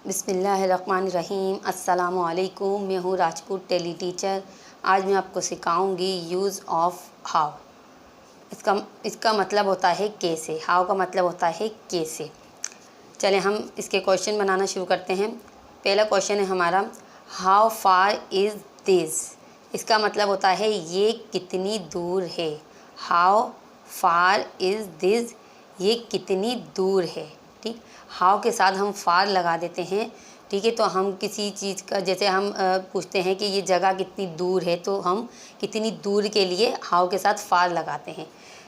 बिस्मिल्लाहिर्रहमानिर्रहीम। अस्सलामुअलैकुम। मैं हूँ राजपूत टेली टीचर। आज मैं आपको सिखाऊंगी यूज़ ऑफ हाउ। इसका मतलब होता है कैसे। हाउ का मतलब होता है कैसे। चलें हम इसके क्वेश्चन बनाना शुरू करते हैं। पहला क्वेश्चन है हमारा, हाउ फार इज़ दिस। इसका मतलब होता है ये कितनी दूर है। हाउ फार इज़ दिस, ये कितनी दूर है। ठीक, हाउ के साथ हम फार लगा देते हैं। ठीक है, तो हम किसी चीज़ का, जैसे हम पूछते हैं कि ये जगह कितनी दूर है, तो हम कितनी दूर के लिए हाउ के साथ फार लगाते हैं।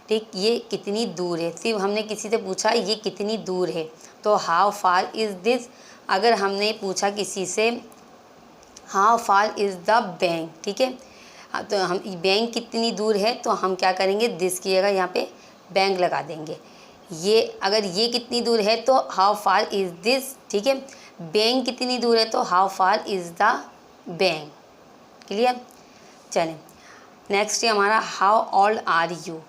ठीक, ये कितनी दूर है। सिर्फ हमने किसी से पूछा ये कितनी दूर है, तो हाउ फार इज़ दिस। अगर हमने पूछा किसी से how far is the bank, ठीक है, तो हम बैंक कितनी दूर है, तो हम क्या करेंगे, दिस की जगह यहाँ पे बैंक लगा देंगे। ये अगर ये कितनी दूर है तो हाउ फार इज़ दिस। ठीक है, बैंक कितनी दूर है तो how far is the bank. Clear. चलें नेक्स्ट है हमारा, हाउ ओल्ड आर यू।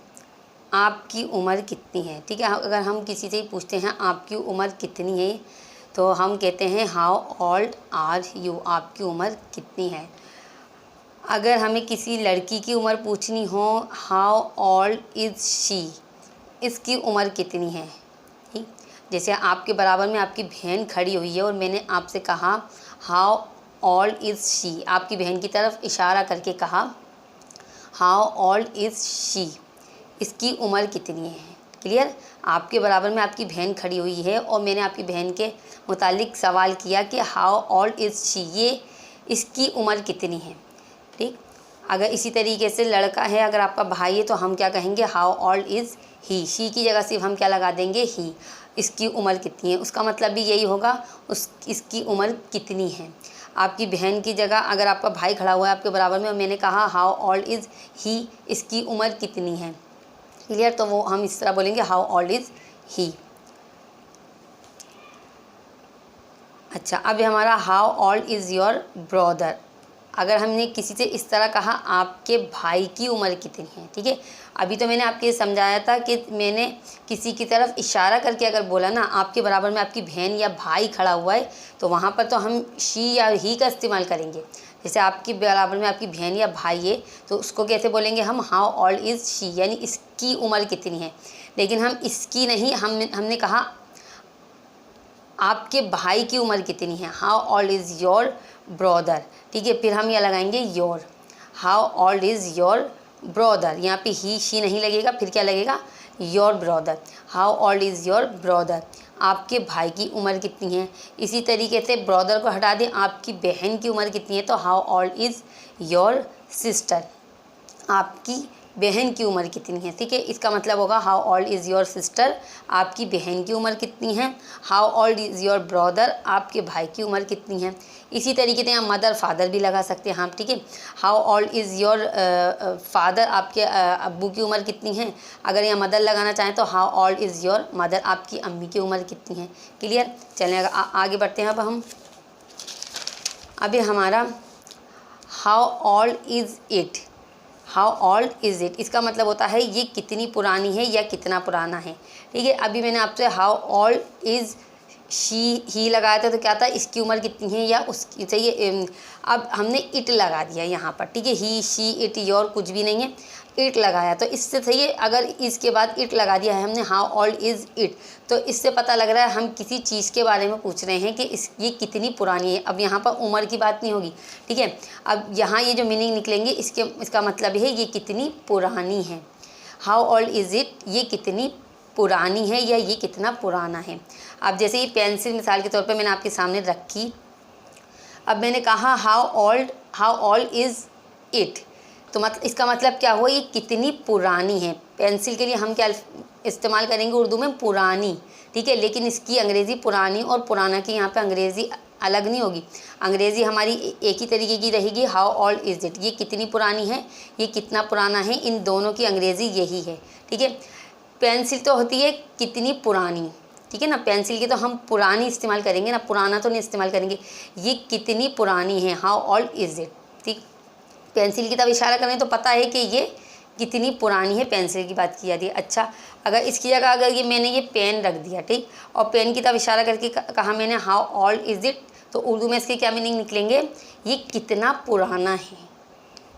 आपकी उम्र कितनी है। ठीक है, अगर हम किसी से ही पूछते हैं आपकी उम्र कितनी है, तो हम कहते हैं हाउ ओल्ड आर यू, आपकी उम्र कितनी है। अगर हमें किसी लड़की की उम्र पूछनी हो, हाउ ओल्ड इज़ शी, इसकी उम्र कितनी है। ठीक, जैसे आपके बराबर में आपकी बहन खड़ी हुई है और मैंने आपसे कहा हाउ ओल्ड इज़ शी, आपकी बहन की तरफ इशारा करके कहा हाउ ओल्ड इज़ शी, इसकी उम्र कितनी है। क्लियर। आपके बराबर में आपकी बहन खड़ी हुई है और मैंने आपकी बहन के मुतालिक सवाल किया कि हाउ ओल्ड इज़ शी, ये इसकी उम्र कितनी है। ठीक, अगर इसी तरीके से लड़का है, अगर आपका भाई है, तो हम क्या कहेंगे, how old is he. She की जगह सिर्फ हम क्या लगा देंगे, ही। इसकी उम्र कितनी है, उसका मतलब भी यही होगा, इसकी उम्र कितनी है। आपकी बहन की जगह अगर आपका भाई खड़ा हुआ है आपके बराबर में और मैंने कहा हाउ ओल्ड इज़ ही, इसकी उम्र कितनी है। क्लियर। तो वो हम इस तरह बोलेंगे हाउ ओल्ड इज़ ही। अच्छा, अब हमारा how old is your brother. अगर हमने किसी से इस तरह कहा आपके भाई की उम्र कितनी है। ठीक है, अभी तो मैंने आपके समझाया था कि मैंने किसी की तरफ इशारा करके अगर बोला ना, आपके बराबर में आपकी बहन या भाई खड़ा हुआ है, तो वहाँ पर तो हम शी या ही का इस्तेमाल करेंगे। जैसे आपके बराबर में आपकी बहन या भाई है, तो उसको कैसे बोलेंगे हम, हाउ ओल्ड इज़ शी, यानी इसकी उम्र कितनी है। लेकिन हम इसकी नहीं, हमने कहा आपके भाई की उम्र कितनी है, how old is your brother. ठीक है, फिर हम यह लगाएंगे your, how old is your brother. यहाँ पे ही शी नहीं लगेगा, फिर क्या लगेगा, your brother. How old is your brother, आपके भाई की उम्र कितनी है। इसी तरीके से ब्रदर को हटा दें, आपकी बहन की उम्र कितनी है, तो how old is your sister, आपकी बहन की उम्र कितनी है। ठीक है, इसका मतलब होगा how old is your sister, आपकी बहन की उम्र कितनी है। How old is your brother, आपके भाई की उम्र कितनी है। इसी तरीके से यहाँ मदर फादर भी लगा सकते हैं हम। ठीक है, how old is your father, आपके अब्बू की उम्र कितनी है। अगर यहाँ मदर लगाना चाहें तो how old is your mother, आपकी अम्मी की उम्र कितनी है। क्लियर। चलें आगे बढ़ते हैं। अब हम अभी हमारा how old is it. How old is it, इसका मतलब होता है ये कितनी पुरानी है या कितना पुराना है। ठीक है, अभी मैंने आपसे how old is she he लगाया था, तो क्या था, इसकी उम्र कितनी है या उसकी चाहिए। अब हमने इट लगा दिया यहाँ पर। ठीक है, ही शी इट योर कुछ भी नहीं है, इट लगाया, तो इससे सही है। अगर इसके बाद इट लगा दिया है हमने, हाउ ओल्ड इज़ इट, तो इससे पता लग रहा है हम किसी चीज़ के बारे में पूछ रहे हैं कि ये कितनी पुरानी है। अब यहाँ पर उम्र की बात नहीं होगी। ठीक है, अब यहाँ ये जो मीनिंग निकलेंगे इसका मतलब है ये कितनी पुरानी है। हाउ ओल्ड इज़ इट, ये कितनी पुरानी है या ये कितना पुराना है। अब जैसे ये पेंसिल मिसाल के तौर पे मैंने आपके सामने रखी, अब मैंने कहा हाउ ओल्ड इज़ इट, तो इसका मतलब क्या हुआ, ये कितनी पुरानी है। पेंसिल के लिए हम क्या इस्तेमाल करेंगे उर्दू में, पुरानी। ठीक है, लेकिन इसकी अंग्रेज़ी पुरानी और पुराना की यहाँ पे अंग्रेज़ी अलग नहीं होगी। अंग्रेज़ी हमारी एक ही तरीके की रहेगी, हाउ ओल्ड इज़ इट, ये कितनी पुरानी है, ये कितना पुराना है, इन दोनों की अंग्रेज़ी यही है। ठीक है, पेंसिल तो होती है कितनी पुरानी। ठीक है ना, पेंसिल की तो हम पुरानी इस्तेमाल करेंगे ना, पुराना तो नहीं इस्तेमाल करेंगे। ये कितनी पुरानी है, हाउ ओल्ड इज़ इट। ठीक, पेंसिल की तब इशारा करें तो पता है कि ये कितनी पुरानी है पेंसिल की बात की जाती है। अच्छा, अगर इसकी जगह अगर ये मैंने ये पेन रख दिया, ठीक, और पेन की तरफ इशारा करके कहा मैंने हाउ ओल्ड इज़ इट, तो उर्दू में इसके क्या मीनिंग निकलेंगे, ये कितना पुराना है।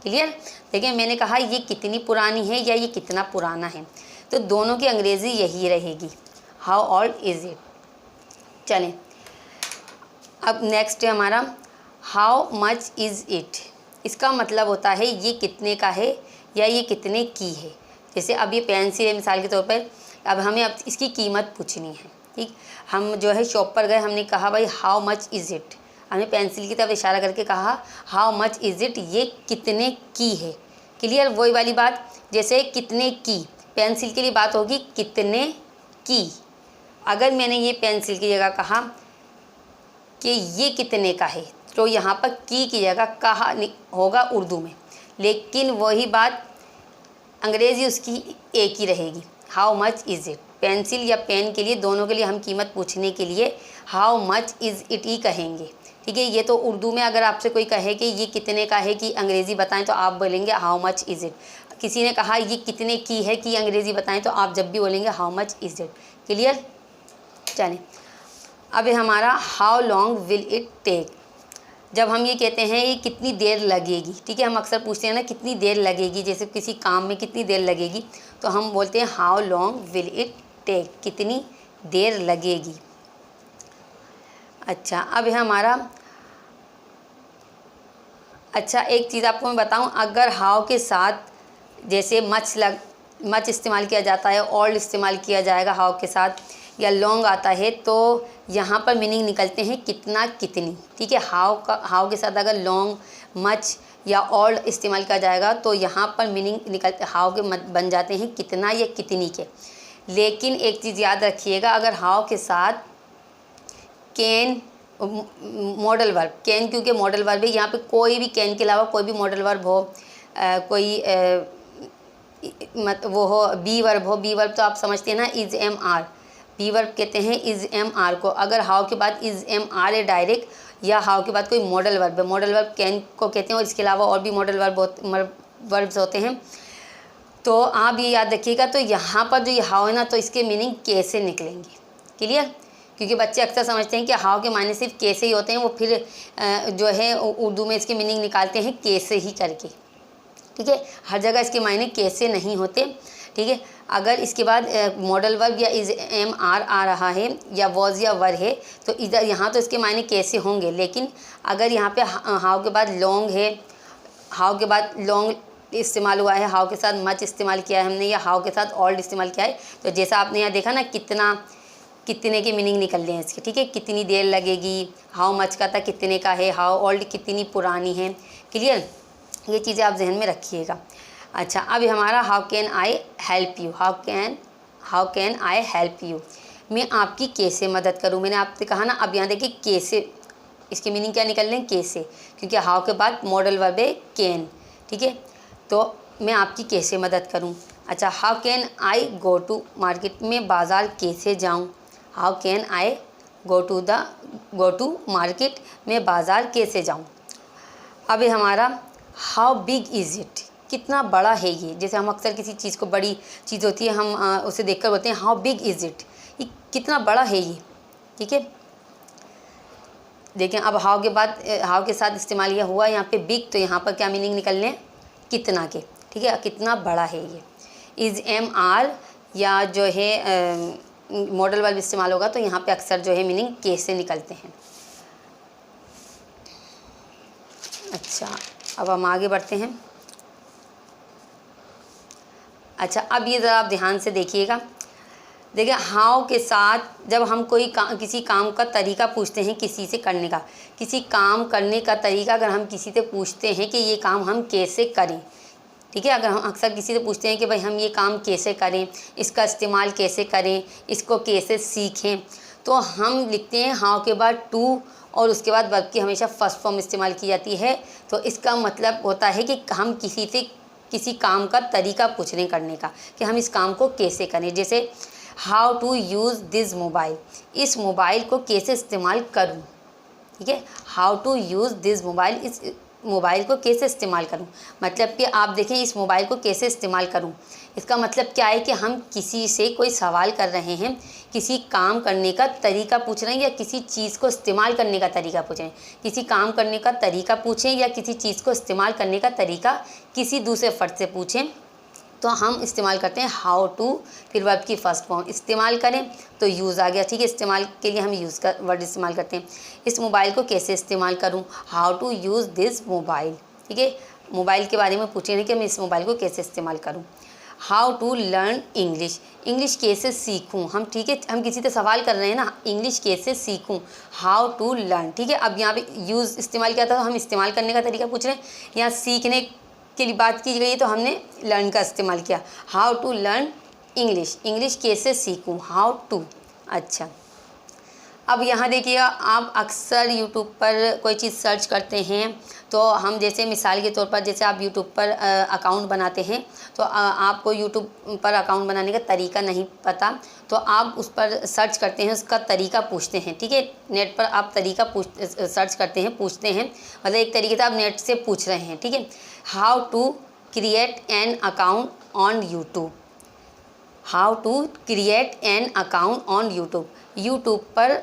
क्लियर। देखिए मैंने कहा ये कितनी पुरानी है या ये कितना पुराना है, तो दोनों की अंग्रेज़ी यही रहेगी, हाउ ओल्ड इज़ इट। चलें अब नेक्स्ट है हमारा हाउ मच इज़ इट। इसका मतलब होता है ये कितने का है या ये कितने की है। जैसे अब ये पेंसिल है मिसाल के तौर पर, अब हमें अब इसकी कीमत पूछनी है, ठीक। हम जो है शॉप पर गए, हमने कहा भाई हाउ मच इज़ इट, हमने पेंसिल की तरफ इशारा करके कहा हाउ मच इज़ इट, ये कितने की है। क्लियर। वही वाली बात, जैसे कितने की, पेंसिल के लिए बात होगी कितने की। अगर मैंने ये पेंसिल की जगह कहा कि ये कितने का है, तो यहाँ पर की जगह कहा होगा उर्दू में, लेकिन वही बात अंग्रेज़ी उसकी एक ही रहेगी, how much is it. Pencil या पेन के लिए, दोनों के लिए हम कीमत पूछने के लिए हाउ मच इज़ इट ही कहेंगे, ठीक है। ये तो उर्दू में अगर आपसे कोई कहे कि ये कितने का है कि अंग्रेज़ी बताएं, तो आप बोलेंगे हाउ मच इज़ इट। किसी ने कहा ये कितने की है कि अंग्रेज़ी बताएं, तो आप जब भी बोलेंगे how much is it. Clear. चलें अब हमारा how long will it take. जब हम ये कहते हैं ये कितनी देर लगेगी, ठीक है, हम अक्सर पूछते हैं ना कितनी देर लगेगी, जैसे किसी काम में कितनी देर लगेगी, तो हम बोलते हैं how long will it take, कितनी देर लगेगी। अच्छा अब है हमारा, अच्छा एक चीज़ आपको मैं बताऊं, अगर हाउ के साथ जैसे मच इस्तेमाल किया जाता है, ओल्ड इस्तेमाल किया जाएगा हाउ के साथ, या लॉन्ग आता है, तो यहाँ पर मीनिंग निकलते हैं कितना कितनी, ठीक है। हाउ के साथ अगर लॉन्ग, मच या ओल्ड इस्तेमाल किया जाएगा, तो यहाँ पर मीनिंग निकलते हाउ के बन जाते हैं कितना या कितनी के। लेकिन एक चीज़ याद रखिएगा, अगर हाउ के साथ कैन, मॉडल वर्ब, कैन क्योंकि मॉडल वर्ब है, यहाँ पे कोई भी कैन के अलावा कोई भी मॉडल वर्ब हो, वो हो बी वर्ब हो, बी वर्ब तो आप समझते हैं ना, is am are, be verb कहते हैं इज़ एम आर को। अगर हाउ के बाद इज़ एम आर है डायरेक्ट, या हाउ के बाद कोई मॉडल वर्ब है, मॉडल वर्ब कैन को कहते हैं, और इसके अलावा और भी मॉडल वर्ब्स होते हैं, तो आप ये याद रखिएगा। तो यहाँ पर जो ये हाउ है ना, तो इसके मीनिंग कैसे निकलेंगे। क्लियर। क्योंकि बच्चे अक्सर समझते हैं कि हाउ के माने सिर्फ कैसे ही होते हैं, वो फिर जो है उर्दू में इसके मीनिंग निकालते हैं कैसे ही करके, ठीक है। हर जगह इसके मायने कैसे नहीं होते, ठीक है। अगर इसके बाद मॉडल वर्ब या इज़ एम आर आ रहा है, या वॉज या वर है, तो इधर यहाँ तो इसके मायने कैसे होंगे। लेकिन अगर यहाँ पे हाउ के बाद लॉन्ग है, हाउ के बाद लॉन्ग इस्तेमाल हुआ है, हाउ के साथ मच इस्तेमाल किया है हमने, या हाउ के साथ ओल्ड इस्तेमाल किया है, तो जैसा आपने यहाँ देखा ना कितने के मीनिंग निकल रहे हैं इसके, ठीक है। कितनी देर लगेगी, हाउ मच का था कितने का है, हाउ ओल्ड कितनी पुरानी है। क्लियर। ये चीज़ें आप जहन में रखिएगा। अच्छा अब हमारा how can I help you, how can I help you, मैं आपकी कैसे मदद करूं। मैंने आपसे कहा ना, अब यहाँ देखिए कैसे, इसके मीनिंग क्या निकल रहे हैं, कैसे, क्योंकि हाउ के बाद मॉडल वर्ब है कैन, ठीक है। तो मैं आपकी कैसे मदद करूं। अच्छा how can I go to market, मैं बाज़ार कैसे जाऊं। How can I go to market, मैं बाज़ार कैसे जाऊं। अब हमारा हाउ बिग इज़ इट, कितना बड़ा है ये। जैसे हम अक्सर किसी चीज़ को, बड़ी चीज़ होती है, हम उसे देखकर बोलते हैं हाउ बिग इज़ इट, ये कितना बड़ा है ये, ठीक है। देखें अब हाउ के बाद हाउ के साथ इस्तेमाल यह हुआ यहाँ पे बिग, तो यहाँ पर क्या मीनिंग निकलने, कितना के, ठीक है, कितना बड़ा है ये। इज़ एम आर या जो है मॉडल वर्ब इस्तेमाल होगा, तो यहाँ पे अक्सर जो है मीनिंग कैसे निकलते हैं। अच्छा अब हम आगे बढ़ते हैं। अच्छा अब ये ज़रा आप ध्यान से देखिएगा। देखिए हाउ के साथ जब हम किसी काम का तरीका पूछते हैं, किसी से करने का, किसी काम करने का तरीका अगर हम किसी से पूछते हैं कि ये काम हम कैसे करें, ठीक है। अगर हम अक्सर किसी से पूछते हैं कि भाई हम ये काम कैसे करें, इसका इस्तेमाल कैसे करें, इसको कैसे सीखें, तो हम लिखते हैं हाउ के बाद टू, और उसके बाद वर्ब की हमेशा फर्स्ट फॉर्म इस्तेमाल की जाती है। तो इसका मतलब होता है कि हम किसी से किसी काम का तरीका पूछने करने का, कि हम इस काम को कैसे करें। जैसे how to use this mobile, इस मोबाइल को कैसे इस्तेमाल करूं, ठीक है। How to use this mobile, इस मोबाइल को कैसे इस्तेमाल करूं, मतलब कि आप देखें इस मोबाइल को कैसे इस्तेमाल करूं। इसका मतलब क्या है कि हम किसी से कोई सवाल कर रहे हैं, किसी काम करने का तरीका पूछ रहे हैं या किसी चीज़ को इस्तेमाल करने का तरीका पूछ रहे हैं। किसी काम करने का तरीका पूछें या किसी चीज़ को इस्तेमाल करने का तरीका किसी दूसरे फ़र्द से पूछें तो हम इस्तेमाल करते हैं हाउ टू, फिर वर्ब की फर्स्ट फॉर्म इस्तेमाल करें तो यूज़ आ गया, ठीक है। इस्तेमाल के लिए हम यूज़ का वर्ड इस्तेमाल करते हैं। इस मोबाइल को कैसे इस्तेमाल करूं, how to use this mobile, ठीक है। मोबाइल के बारे में पूछे नहीं कि मैं इस मोबाइल को कैसे इस्तेमाल करूं। How to learn English, English कैसे सीखूं हम, ठीक है। हम किसी से सवाल कर रहे हैं ना, इंग्लिश कैसे सीखूं, हाउ टू लर्न, ठीक है। अब यहाँ पे यूज़ इस्तेमाल किया था तो हम इस्तेमाल करने का तरीका पूछ रहे हैं, यहाँ सीखने की बात की गई तो हमने लर्न का इस्तेमाल किया। How to learn English, English कैसे सीखूं, हाउ टू। अच्छा, अब यहाँ देखिएगा, आप अक्सर यूट्यूब पर कोई चीज़ सर्च करते हैं तो हम जैसे मिसाल के तौर पर जैसे आप यूट्यूब पर अकाउंट बनाते हैं तो आपको यूट्यूब पर अकाउंट बनाने का तरीका नहीं पता तो आप उस पर सर्च करते हैं, उसका तरीका पूछते हैं, ठीक है। नेट पर आप तरीका सर्च करते हैं, पूछते हैं, मतलब एक तरीके से आप नेट से पूछ रहे हैं, ठीक है। How to create an account on YouTube, how to create an account on YouTube, YouTube पर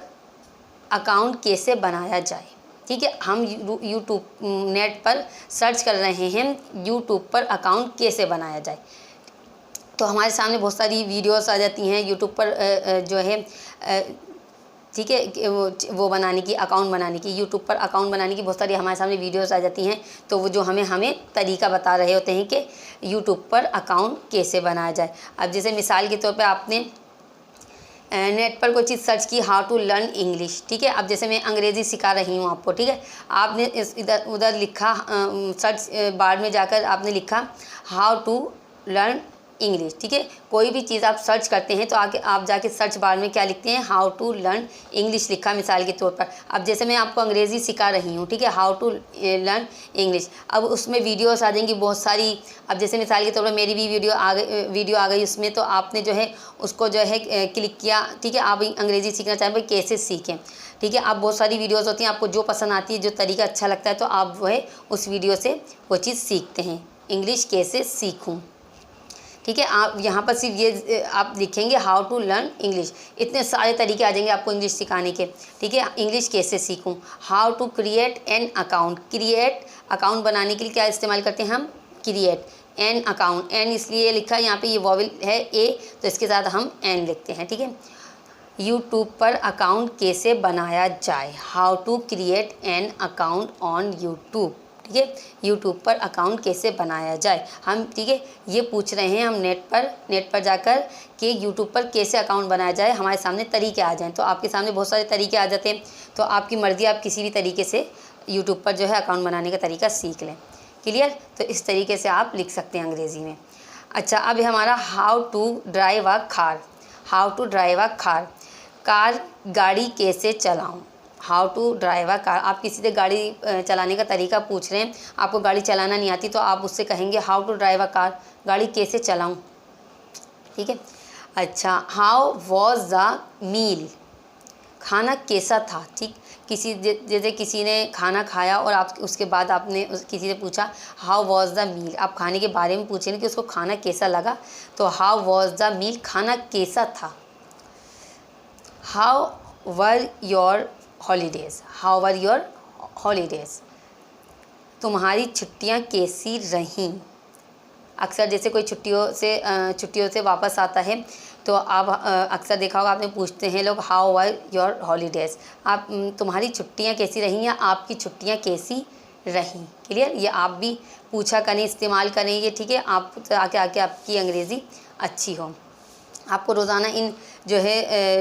अकाउंट कैसे बनाया जाए, ठीक है। हम यूट्यूब नेट पर सर्च कर रहे हैं यूट्यूब पर अकाउंट कैसे बनाया जाए, तो हमारे सामने बहुत सारी वीडियोस आ जाती हैं यूट्यूब पर जो है, ठीक है, वो बनाने की, अकाउंट बनाने की, यूट्यूब पर अकाउंट बनाने की बहुत सारी हमारे सामने वीडियोस आ जाती हैं। तो वो जो हमें तरीका बता रहे होते हैं कि यूट्यूब पर अकाउंट कैसे बनाया जाए। अब जैसे मिसाल के तौर पे आपने नेट पर कोई चीज़ सर्च की, हाउ टू लर्न इंग्लिश, ठीक है। अब जैसे मैं अंग्रेज़ी सिखा रही हूँ आपको, ठीक है। आपने इधर उधर लिखा, सर्च बार में जाकर आपने लिखा हाउ टू लर्न इंग्लिश, ठीक है। कोई भी चीज़ आप सर्च करते हैं तो आगे आप जाके सर्च बार में क्या लिखते हैं, हाउ टू लर्न इंग्लिश लिखा मिसाल के तौर पर। अब जैसे मैं आपको अंग्रेज़ी सिखा रही हूँ, ठीक है, हाउ टू लर्न इंग्लिश, अब उसमें वीडियोस आ जाएंगी बहुत सारी। अब जैसे मिसाल के तौर पर मेरी भी वीडियो आ गई उसमें, तो आपने जो है उसको जो है क्लिक किया, ठीक है। आप अंग्रेज़ी सीखना चाहें भाई कैसे सीखें, ठीक है। आप बहुत सारी वीडियोस होती हैं, आपको जो पसंद आती है, जो तरीका अच्छा लगता है तो आप वो है उस वीडियो से वो चीज़ सीखते हैं। इंग्लिश कैसे सीखूँ, ठीक है। आप यहाँ पर सिर्फ ये आप लिखेंगे हाउ टू लर्न इंग्लिश, इतने सारे तरीके आ जाएंगे आपको इंग्लिश सिखाने के, ठीक है। इंग्लिश कैसे सीखूं, how to create an account, create account बनाने के लिए क्या इस्तेमाल करते हैं हम, क्रिएट एन अकाउंट, एन इसलिए लिखा है यहाँ पे, ये वॉवेल है ए तो इसके साथ हम एन लिखते हैं, ठीक है। यूट्यूब पर अकाउंट कैसे बनाया जाए, how to create an account on YouTube, ठीक है। यूट्यूब पर अकाउंट कैसे बनाया जाए हम, ठीक है, ये पूछ रहे हैं हम नेट पर जाकर कि यूट्यूब पर कैसे अकाउंट बनाया जाए, हमारे सामने तरीके आ जाएं। तो आपके सामने बहुत सारे तरीके आ जाते हैं, तो आपकी मर्ज़ी, आप किसी भी तरीके से यूट्यूब पर जो है अकाउंट बनाने का तरीका सीख लें। क्लियर, तो इस तरीके से आप लिख सकते हैं अंग्रेज़ी में। अच्छा, अब हमारा how to drive a car, how to drive a car, car गाड़ी कैसे चलाऊँ, how to drive a car. आप किसी से गाड़ी चलाने का तरीका पूछ रहे हैं, आपको गाड़ी चलाना नहीं आती तो आप उससे कहेंगे how to drive a car, गाड़ी कैसे चलाऊं, ठीक है। अच्छा, हाउ वॉज द मील, खाना कैसा था, ठीक। जैसे किसी ने खाना खाया और आप उसके बाद आपने किसी से पूछा हाउ वॉज द मील, आप खाने के बारे में पूछेंगे कि उसको खाना कैसा लगा, तो हाउ वॉज द मील, खाना कैसा था। How were your holidays, how were your holidays, तुम्हारी छुट्टियां कैसी रहीं। अक्सर जैसे कोई छुट्टियों से वापस आता है तो आप अक्सर देखा होगा आपने, पूछते हैं लोग हाउ वर योर हॉलीडेज़, आप तुम्हारी छुट्टियां कैसी रहीं या आपकी छुट्टियां कैसी रहीं। क्लियर, ये आप भी पूछा करें, इस्तेमाल करें ये, ठीक है। आप आके आपकी अंग्रेज़ी अच्छी हो। आपको रोज़ाना इन जो है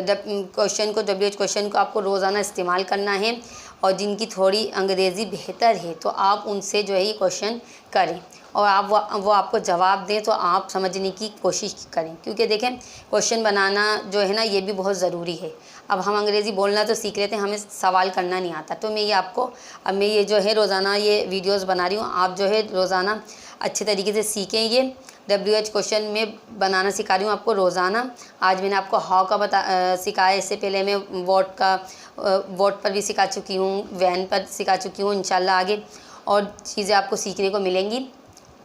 क्वेश्चन को, WH क्वेश्चन को आपको रोज़ाना इस्तेमाल करना है, और जिनकी थोड़ी अंग्रेज़ी बेहतर है तो आप उनसे जो है ये क्वेश्चन करें और आप वो आपको जवाब दें तो आप समझने की कोशिश करें, क्योंकि देखें क्वेश्चन बनाना जो है ना ये भी बहुत ज़रूरी है। अब हम अंग्रेज़ी बोलना तो सीख लेते हैं, हमें सवाल करना नहीं आता। तो मैं ये आपको, अब मैं ये जो है रोज़ाना ये वीडियोज़ बना रही हूँ, आप जो है रोज़ाना अच्छे तरीके से सीखें। ये WH क्वेश्चन में बनाना सिखा रही हूँ आपको रोज़ाना। आज मैंने आपको हाउ का सिखाया, इससे पहले मैं वॉट पर भी सिखा चुकी हूँ, वैन पर सिखा चुकी हूँ इंशाल्लाह आगे। और चीज़ें आपको सीखने को मिलेंगी।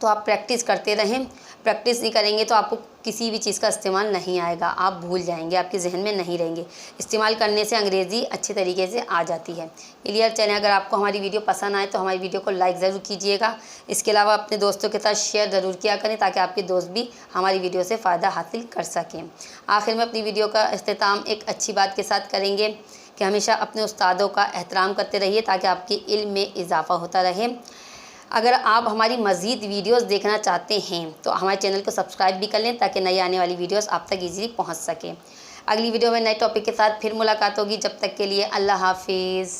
तो आप प्रैक्टिस करते रहें। प्रैक्टिस नहीं करेंगे तो आपको किसी भी चीज़ का इस्तेमाल नहीं आएगा, आप भूल जाएंगे, आपके जहन में नहीं रहेंगे। इस्तेमाल करने से अंग्रेज़ी अच्छे तरीके से आ जाती है। क्लियर? चलें, अगर आपको हमारी वीडियो पसंद आए तो हमारी वीडियो को लाइक ज़रूर कीजिएगा। इसके अलावा अपने दोस्तों के साथ शेयर ज़रूर किया करें ताकि आपके दोस्त भी हमारी वीडियो से फ़ायदा हासिल कर सकें। आखिर में अपनी वीडियो का अख्तिताम एक अच्छी बात के साथ करेंगे कि हमेशा अपने उस्तादों का एहतराम करते रहिए ताकि आपके इल्म में इजाफ़ा होता रहे। अगर आप हमारी मज़ीद वीडियोस देखना चाहते हैं तो हमारे चैनल को सब्सक्राइब भी कर लें ताकि नई आने वाली वीडियोस आप तक इजीली पहुंच सके। अगली वीडियो में नए टॉपिक के साथ फिर मुलाकात होगी। जब तक के लिए अल्लाह हाफिज़।